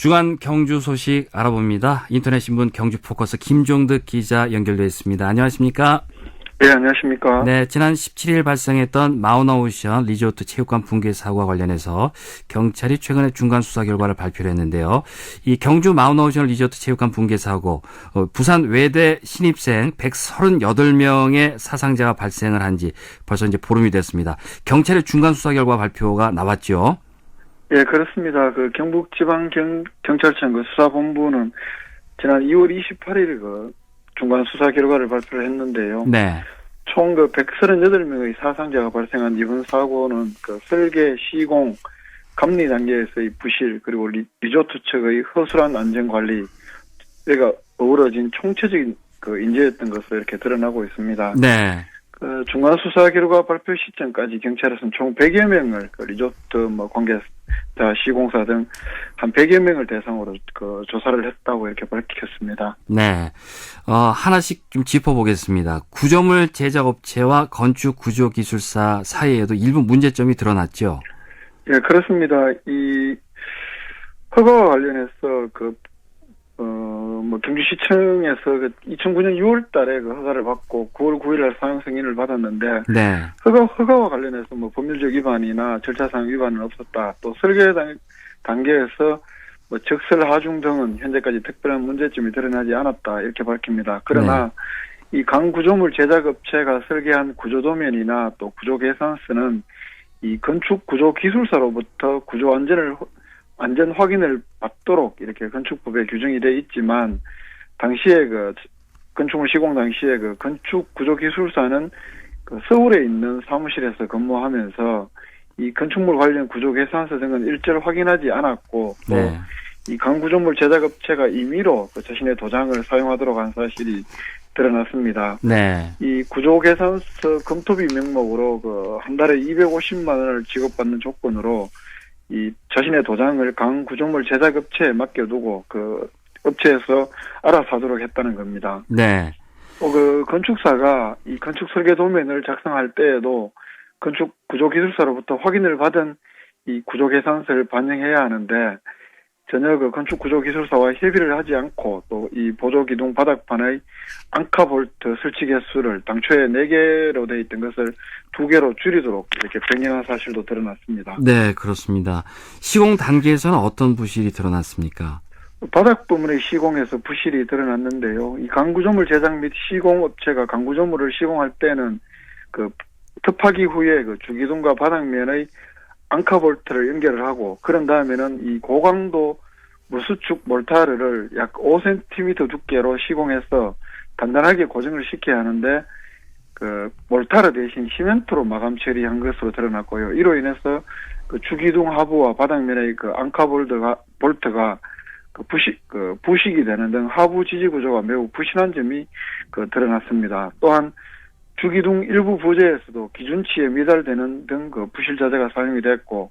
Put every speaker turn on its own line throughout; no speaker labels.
주간 경주 소식 알아봅니다. 인터넷 신문 경주 포커스 김종득 기자 연결되어 있습니다. 안녕하십니까?
네, 안녕하십니까?
네, 지난 17일 발생했던 마우나오션 리조트 체육관 붕괴 사고와 관련해서 경찰이 최근에 중간 수사 결과를 발표를 했는데요. 이 경주 마우나오션 리조트 체육관 붕괴 사고, 부산 외대 신입생 138명의 사상자가 발생을 한 지 벌써 이제 보름이 됐습니다. 경찰의 중간 수사 결과 발표가 나왔죠.
예, 그렇습니다. 그 경북지방경찰청 그 수사본부는 지난 2월 28일 그 중간 수사 결과를 발표를 했는데요.
네.
총 그 138명의 사상자가 발생한 이번 사고는 그 설계, 시공, 감리 단계에서의 부실, 그리고 리조트 측의 허술한 안전관리가 어우러진 총체적인 그 인재였던 것으로 이렇게 드러나고 있습니다.
네.
그 중간 수사 결과 발표 시점까지 경찰에서는 총 100여 명을 그 리조트 관계자, 시공사 등 한 100여 명을 대상으로 그 조사를 했다고 이렇게 밝혔습니다.
네. 하나씩 좀 짚어보겠습니다. 구조물 제작업체와 건축 구조기술사 사이에도 일부 문제점이 드러났죠.
예, 그렇습니다. 이 허가와 관련해서 경주시청에서 2009년 6월 달에 그 허가를 받고 9월 9일 날 사용 승인을 받았는데,
네.
허가와 관련해서 법률적 위반이나 절차상 위반은 없었다. 또 설계 단계에서 적설 하중 등은 현재까지 특별한 문제점이 드러나지 않았다. 이렇게 밝힙니다. 그러나 이 강 구조물 제작업체가 설계한 구조도면이나 또 구조 계산서는 이 건축 구조 기술사로부터 구조 안전 확인을 받도록 이렇게 건축법에 규정이 되어 있지만, 당시에 건축물 시공 당시에 건축 구조 기술사는 서울에 있는 사무실에서 근무하면서 이 건축물 관련 구조 계산서 등은 일절 확인하지 않았고, 또 이 강구조물 제작업체가 임의로 자신의 도장을 사용하도록 한 사실이 드러났습니다.
네.
이 구조 계산서 검토비 명목으로 한 달에 250만 원을 지급받는 조건으로 이 자신의 도장을 강구조물 제작업체에 맡겨두고 그 업체에서 알아서 하도록 했다는 겁니다.
네.
건축사가 이 건축 설계 도면을 작성할 때에도 건축 구조기술사로부터 확인을 받은 이 구조 계산서를 반영해야 하는데, 전혀 건축 구조기술사와 협의를 하지 않고 또 이 보조기둥 바닥판의 앙카볼트 설치 개수를 당초에 4개로 되어 있던 것을 2개로 줄이도록 이렇게 변경한 사실도 드러났습니다.
네, 그렇습니다. 시공 단계에서는 어떤 부실이 드러났습니까?
바닥 부분의 시공에서 부실이 드러났는데요. 이 강구조물 제작 및 시공업체가 강구조물을 시공할 때는 톱하기 후에 주기둥과 바닥면의 앙카볼트를 연결을 하고, 그런 다음에는 이 고강도 무수축 몰타르를 약 5cm 두께로 시공해서 단단하게 고정을 시켜야 하는데, 몰타르 대신 시멘트로 마감 처리한 것으로 드러났고요. 이로 인해서 주기둥 하부와 바닥면의 앙카볼트가 부식이 되는 등 하부 지지 구조가 매우 부실한 점이 드러났습니다. 또한 주기둥 일부 부재에서도 기준치에 미달되는 등 부실 자재가 사용이 됐고,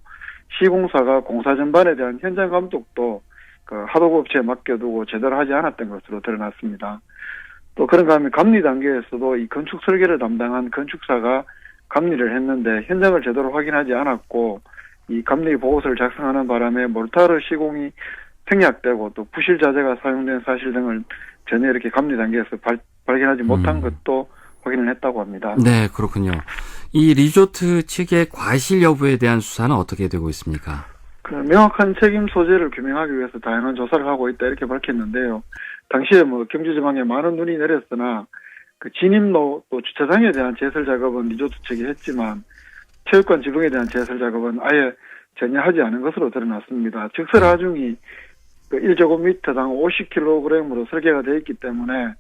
시공사가 공사 전반에 대한 현장 감독도 하도급체에 맡겨두고 제대로 하지 않았던 것으로 드러났습니다. 또 그런가 하면 감리 단계에서도 이 건축 설계를 담당한 건축사가 감리를 했는데 현장을 제대로 확인하지 않았고, 이 감리 보고서를 작성하는 바람에 몰타르 시공이 생략되고 또 부실 자재가 사용된 사실 등을 전혀 이렇게 감리 단계에서 발견하지 못한 것도 확인을 했다고 합니다.
네, 그렇군요. 이 리조트 측의 과실 여부에 대한 수사는 어떻게 되고 있습니까?
명확한 책임 소재를 규명하기 위해서 다양한 조사를 하고 있다 이렇게 밝혔는데요. 당시에 경주지방에 많은 눈이 내렸으나 진입로 또 주차장에 대한 제설 작업은 리조트 측이 했지만 체육관 지붕에 대한 제설 작업은 아예 전혀 하지 않은 것으로 드러났습니다. 적설 하중이 1제곱미터당 50kg으로 설계가 되어 있기 때문에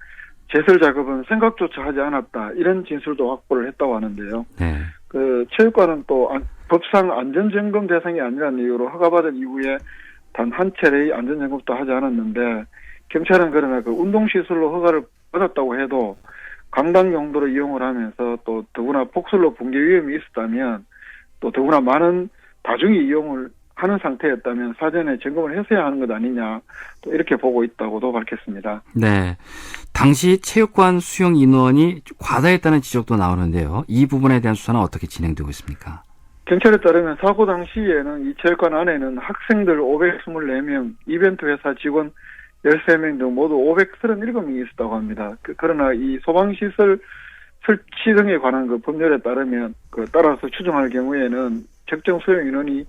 제설 작업은 생각조차 하지 않았다, 이런 진술도 확보를 했다고 하는데요.
네.
체육관은 또 법상 안전점검 대상이 아니라는 이유로 허가받은 이후에 단 한 차례의 안전점검도 하지 않았는데, 경찰은 그러나 운동시설로 허가를 받았다고 해도 강당 용도로 이용을 하면서 또 더구나 폭설로 붕괴 위험이 있었다면, 또 더구나 많은 다중이 이용을 하는 상태였다면 사전에 점검을 했어야 하는 것 아니냐, 또 이렇게 보고 있다고도 밝혔습니다.
네. 당시 체육관 수용 인원이 과다했다는 지적도 나오는데요. 이 부분에 대한 수사는 어떻게 진행되고 있습니까?
경찰에 따르면 사고 당시에는 이 체육관 안에는 학생들 524명, 이벤트 회사 직원 13명 등 모두 537명이 있었다고 합니다. 그러나 이 소방시설 설치 등에 관한 그 법률에 따르면 따라서 추정할 경우에는 적정 수용 인원이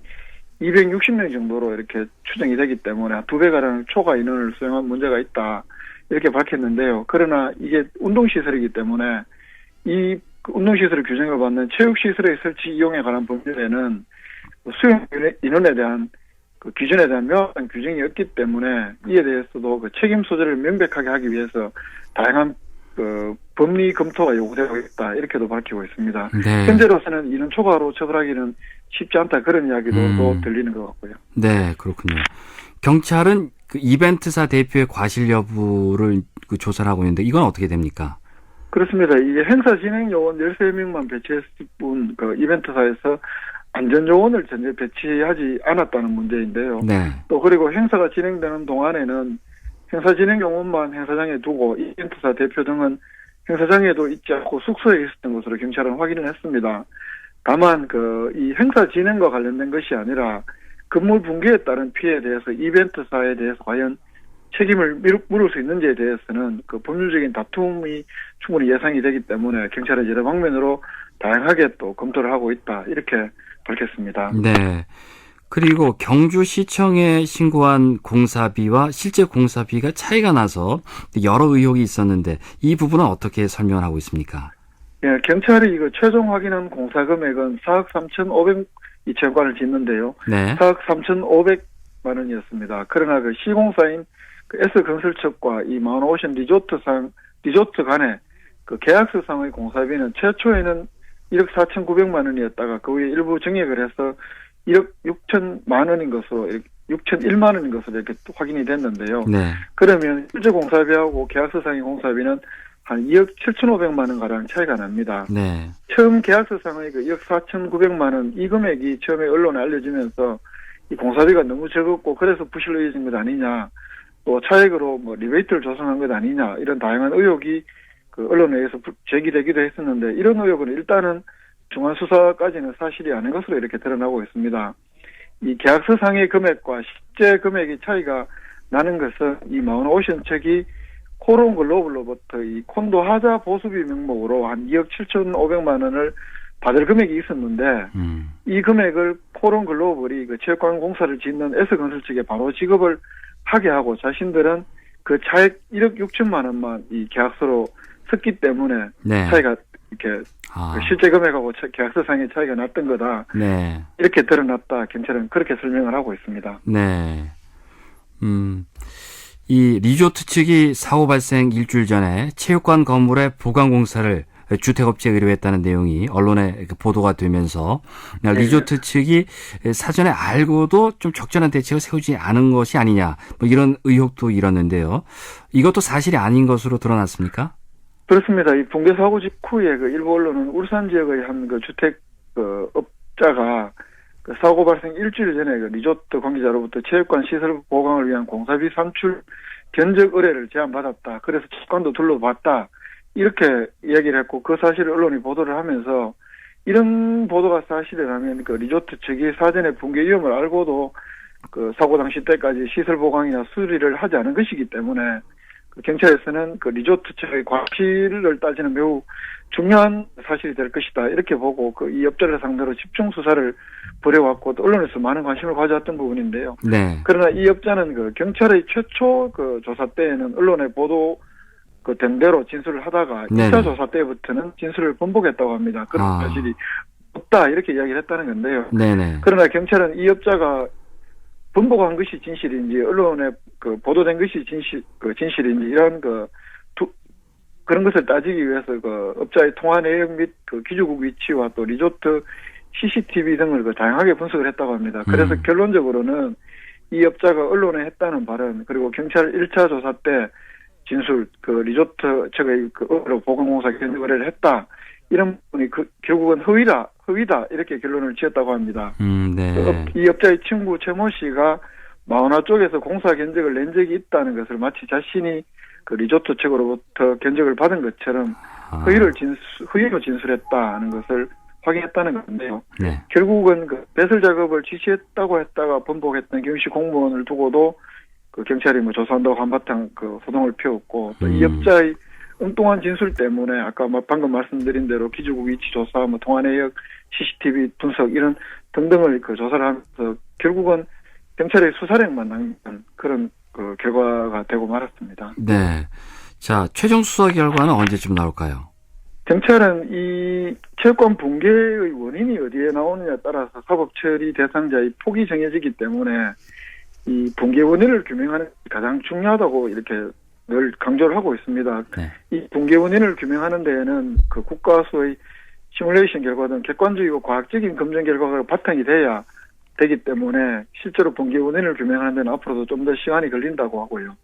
260명 정도로 이렇게 추정이 되기 때문에 2배가량 초과 인원을 수용한 문제가 있다. 이렇게 밝혔는데요. 그러나 이게 운동시설이기 때문에 이 운동시설의 규정을 받는 체육시설의 설치 이용에 관한 법률에는 수용 인원에 대한 그 기준에 대한 명확한 규정이 없기 때문에 이에 대해서도 그 책임 소재를 명백하게 하기 위해서 다양한 그 법리 검토가 요구되고 있다. 이렇게도 밝히고 있습니다.
네.
현재로서는 인원 초과로 처벌하기는 쉽지 않다. 그런 이야기도 또 들리는 것 같고요.
네, 그렇군요. 경찰은 그 이벤트사 대표의 과실 여부를 그 조사를 하고 있는데 이건 어떻게 됩니까?
그렇습니다. 이게 행사 진행 요원 13명만 배치했을 뿐 그 이벤트사에서 안전 요원을 전혀 배치하지 않았다는 문제인데요.
네.
또 그리고 행사가 진행되는 동안에는 행사 진행 요원만 행사장에 두고 이벤트사 대표 등은 행사장에도 있지 않고 숙소에 있었던 것으로 경찰은 확인을 했습니다. 다만 이 행사 진행과 관련된 것이 아니라 건물 붕괴에 따른 피해에 대해서 이벤트사에 대해서 과연 책임을 물을 수 있는지에 대해서는 그 법률적인 다툼이 충분히 예상이 되기 때문에 경찰은 여러 방면으로 다양하게 또 검토를 하고 있다. 이렇게 밝혔습니다.
네. 그리고 경주시청에 신고한 공사비와 실제 공사비가 차이가 나서 여러 의혹이 있었는데 이 부분은 어떻게 설명을 하고 있습니까?
예, 경찰이 최종 확인한 공사 금액은 4억 3,500 이 체육관을 짓는데요.
네.
4억 3,500만 원이었습니다. 그러나 그 시공사인 S건설측과 이 마운오션 리조트 간의 그 계약서상의 공사비는 최초에는 1억 4,900만 원이었다가 그 후에 일부 증액을 해서 1억 6천만 원인 것으로 6,001만 원인 것으로 이렇게 확인이 됐는데요.
네.
그러면 실제 공사비하고 계약서상의 공사비는 한 2억 7,500만 원 가량 차이가 납니다.
네.
처음 계약서상의 그 2억 4,900만 원 이 금액이 처음에 언론에 알려지면서 이 공사비가 너무 적었고 그래서 부실로 이어진 것 아니냐, 또 차액으로 리베이트를 조성한 것 아니냐 이런 다양한 의혹이 그 언론에 의해서 제기되기도 했었는데 이런 의혹은 일단은 중간 수사까지는 사실이 아닌 것으로 이렇게 드러나고 있습니다. 이 계약서상의 금액과 실제 금액의 차이가 나는 것은 이 마운오션 측이 코론 글로벌로부터 이 콘도 하자 보수비 명목으로 한 2억 7,500만 원을 받을 금액이 있었는데 이 금액을 코론 글로벌이 그 체육관 공사를 짓는 S건설 측에 바로 지급을 하게 하고 자신들은 그 차액 1억 6천만 원만 이 계약서로 썼기 때문에
네.
차이가 이렇게 그 실제 금액하고 계약서상의 차이가 났던 거다.
네.
이렇게 드러났다. 경찰은 그렇게 설명을 하고 있습니다.
네. 이 리조트 측이 사고 발생 일주일 전에 체육관 건물의 보강 공사를 주택업체에 의뢰했다는 내용이 언론에 보도가 되면서 리조트 측이 사전에 알고도 좀 적절한 대책을 세우지 않은 것이 아니냐 이런 의혹도 일었는데요. 이것도 사실이 아닌 것으로 드러났습니까?
그렇습니다. 이 붕괴 사고 직후에 그 일부 언론은 울산 지역의 한 그 주택 업자가 그 사고 발생 일주일 전에 그 리조트 관계자로부터 체육관 시설 보강을 위한 공사비 산출 견적 의뢰를 제안받았다. 그래서 체육관도 둘러봤다. 이렇게 이야기를 했고 그 사실을 언론이 보도를 하면서 이런 보도가 사실이라면 그 리조트 측이 사전에 붕괴 위험을 알고도 그 사고 당시 때까지 시설 보강이나 수리를 하지 않은 것이기 때문에 그 경찰에서는 그 리조트 측의 과실을 따지는 매우 중요한 사실이 될 것이다. 이렇게 보고 그 이 업자를 상대로 집중 수사를 벌여왔고 또 언론에서 많은 관심을 가져왔던 부분인데요.
네.
그러나 이 업자는 그 경찰의 최초 그 조사 때에는 언론에 보도 그 된 대로 진술을 하다가 2차 조사 때부터는 진술을 번복했다고 합니다. 그런 사실이 없다 이렇게 이야기를 했다는 건데요.
네네.
그러나 경찰은 이 업자가 번복한 것이 진실인지 언론에 그 보도된 것이 진실인지 이런 그런 것을 따지기 위해서 그 업자의 통화 내용 및 그 기주국 위치와 또 리조트 CCTV 등을 그 다양하게 분석을 했다고 합니다. 그래서 결론적으로는 이 업자가 언론에 했다는 발언 그리고 경찰 1차 조사 때 진술 그 리조트 측의 그 보강공사 견적 의뢰를 했다 이런 부분이 결국은 허위다 이렇게 결론을 지었다고 합니다.
네.
이 업자의 친구 최모 씨가 마운하 쪽에서 공사 견적을 낸 적이 있다는 것을 마치 자신이 그 리조트 측으로부터 견적을 받은 것처럼 허위로 진술했다는 것을 확인했다는 건데요.
네.
결국은 그 배설 작업을 지시했다고 했다가 번복했던 경시 공무원을 두고도 그 경찰이 뭐 조사한다고 한바탕 그 소동을 피웠고 또 이 업자의 엉뚱한 진술 때문에 아까 방금 말씀드린 대로 기지국 위치 조사, 뭐 통화 내역, CCTV 분석 이런 등등을 그 조사를 하면서 결국은 경찰의 수사력만 남긴 그런 그 결과가 되고 말았습니다.
네. 자, 최종 수사 결과는 언제쯤 나올까요?
경찰은 이 체육관 붕괴의 원인이 어디에 나오느냐에 따라서 사법 처리 대상자의 폭이 정해지기 때문에 이 붕괴 원인을 규명하는 게 가장 중요하다고 이렇게 늘 강조를 하고 있습니다.
네.
이 붕괴 원인을 규명하는 데에는 그 국가수의 시뮬레이션 결과 등 객관적이고 과학적인 검증 결과가 바탕이 돼야 되기 때문에 실제로 붕괴 원인을 규명하는 데는 앞으로도 좀 더 시간이 걸린다고 하고요.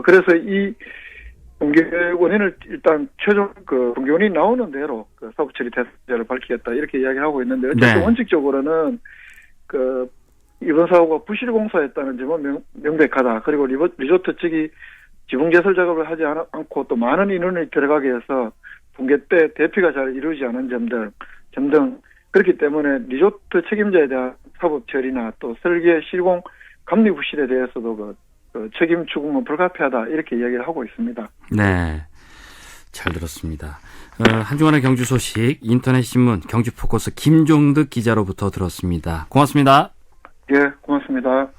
그래서 이 붕괴 원인을 일단 최종 그 붕괴 원인이 나오는 대로 그 사법 처리 대상자를 밝히겠다 이렇게 이야기하고 있는데 어쨌든
네.
원칙적으로는 그 이번 사고가 부실 공사였다는 점은 명백하다. 그리고 리조트 측이 지붕 개설 작업을 하지 않고 또 많은 인원이 들어가게 해서 붕괴 때 대피가 잘 이루어지지 않은 점 등 그렇기 때문에 리조트 책임자에 대한 사법 처리나 또 설계 시공 감리 부실에 대해서도 그 책임 추궁은 불가피하다 이렇게 이야기를 하고 있습니다.
네. 잘 들었습니다. 한 주간의 경주 소식 인터넷 신문 경주 포커스 김종득 기자로부터 들었습니다. 고맙습니다.
예, 고맙습니다.